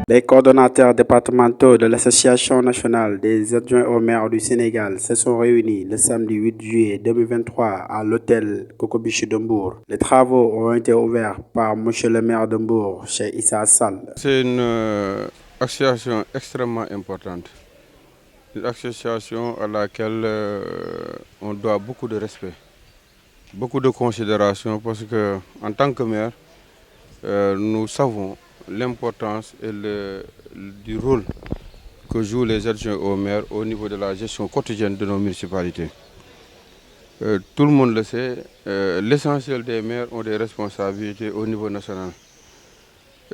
Les coordonnateurs départementaux de l'Association nationale des adjoints au maire du Sénégal se sont réunis le samedi 8 juillet 2023 à l'hôtel Kokobichi de Mbour. Les travaux ont été ouverts par M. le maire de Mbour, Cheikh Issa Sall. C'est une association extrêmement importante, une association à laquelle on doit beaucoup de respect, beaucoup de considération parce que en tant que maire, nous savons l'importance du rôle que jouent les adjoints au maire au niveau de la gestion quotidienne de nos municipalités. Tout le monde le sait, l'essentiel des maires ont des responsabilités au niveau national,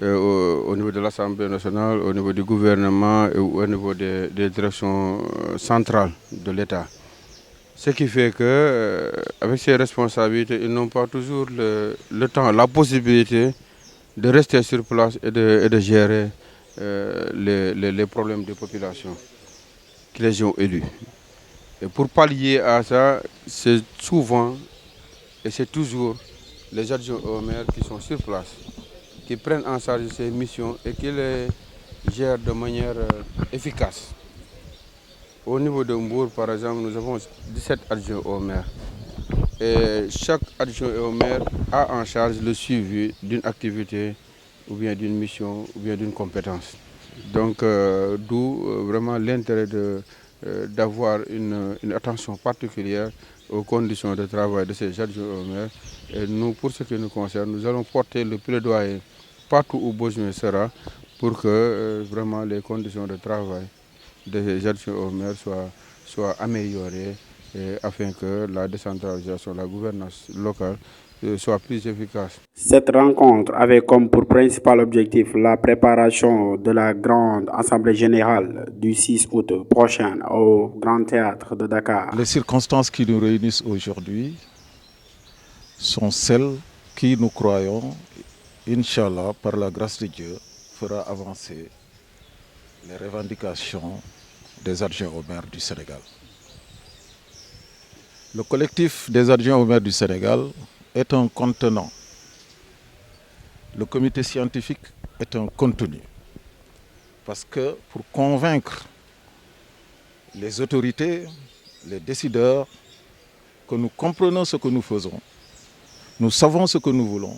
au niveau de l'Assemblée nationale, au niveau du gouvernement et au niveau des directions centrales de l'État. Ce qui fait que, avec ces responsabilités, ils n'ont pas toujours le temps, la possibilité de rester sur place et de gérer les problèmes des populations qui les ont élus. Et pour pallier à ça, c'est souvent et c'est toujours les adjoints au maire qui sont sur place, qui prennent en charge ces missions et qui les gèrent de manière efficace. Au niveau de Mbour, par exemple, nous avons 17 adjoints au maire. Et chaque adjoint au maire a en charge le suivi d'une activité ou bien d'une mission ou bien d'une compétence. Donc d'où vraiment l'intérêt d'avoir une attention particulière aux conditions de travail de ces adjoints au maire. Et nous, pour ce qui nous concerne, nous allons porter le plaidoyer partout où besoin sera pour que vraiment les conditions de travail des adjoints au maire soient améliorées afin que la décentralisation, la gouvernance locale soit plus efficace. Cette rencontre avait comme pour principal objectif la préparation de la grande assemblée générale du 6 août prochain au Grand Théâtre de Dakar. Les circonstances qui nous réunissent aujourd'hui sont celles qui, nous croyons, Inch'Allah, par la grâce de Dieu, fera avancer les revendications des adjoints au maire du Sénégal. Le collectif des adjoints au maire du Sénégal est un contenant. Le comité scientifique est un contenu. Parce que pour convaincre les autorités, les décideurs, que nous comprenons ce que nous faisons, nous savons ce que nous voulons,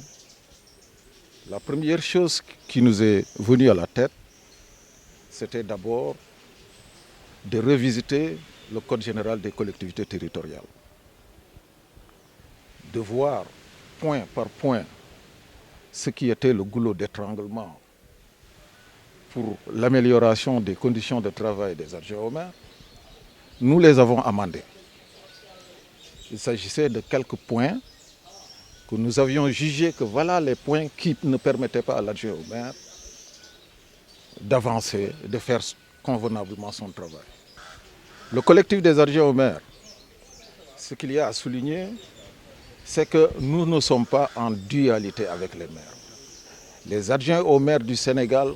la première chose qui nous est venue à la tête, c'était d'abord de revisiter le Code général des collectivités territoriales, de voir point par point ce qui était le goulot d'étranglement pour l'amélioration des conditions de travail des adjoints au maire. Nous les avons amendés. Il s'agissait de quelques points que nous avions jugé que voilà les points qui ne permettaient pas à l'adjoint au maire d'avancer, de faire convenablement son travail. Le collectif des adjoints au maire, ce qu'il y a à souligner, c'est que nous ne sommes pas en dualité avec les maires. Les adjoints au maire du Sénégal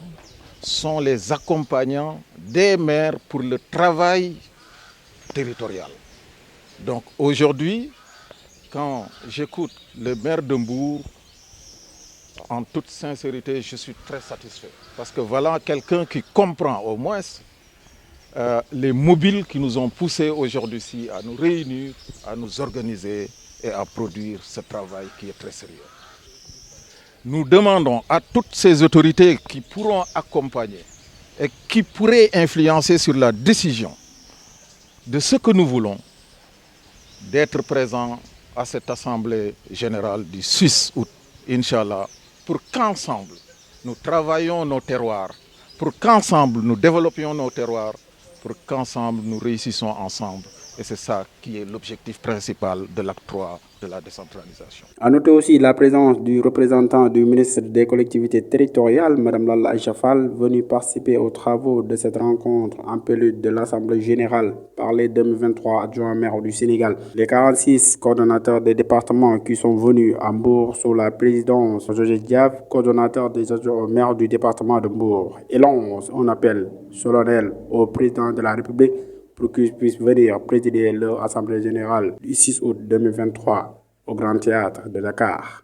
sont les accompagnants des maires pour le travail territorial. Donc aujourd'hui, quand j'écoute le maire de Mbour, en toute sincérité, je suis très satisfait. Parce que voilà quelqu'un qui comprend au moins les mobiles qui nous ont poussés aujourd'hui à nous réunir, à nous organiser et à produire ce travail qui est très sérieux. Nous demandons à toutes ces autorités qui pourront accompagner et qui pourraient influencer sur la décision de ce que nous voulons, d'être présents à cette assemblée générale du 6 août, Inch'Allah, pour qu'ensemble nous travaillions nos terroirs, pour qu'ensemble nous développions nos terroirs, pour qu'ensemble nous réussissions ensemble. Et c'est ça qui est l'objectif principal de l'acte 3 de la décentralisation. À noter aussi la présence du représentant du ministre des collectivités territoriales, Mme Lalla Aïcha Fall, venue participer aux travaux de cette rencontre en prélude de l'Assemblée générale par les 2023 adjoints maires du Sénégal. Les 46 coordonnateurs des départements qui sont venus à Mbour sous la présidence de Joseph Diab, coordonnateur des adjoints au maire du département de Mbour, et lance un appel solennel au président de la République pour qu'ils puissent venir présider leur Assemblée générale du 6 août 2023 au Grand Théâtre de Dakar.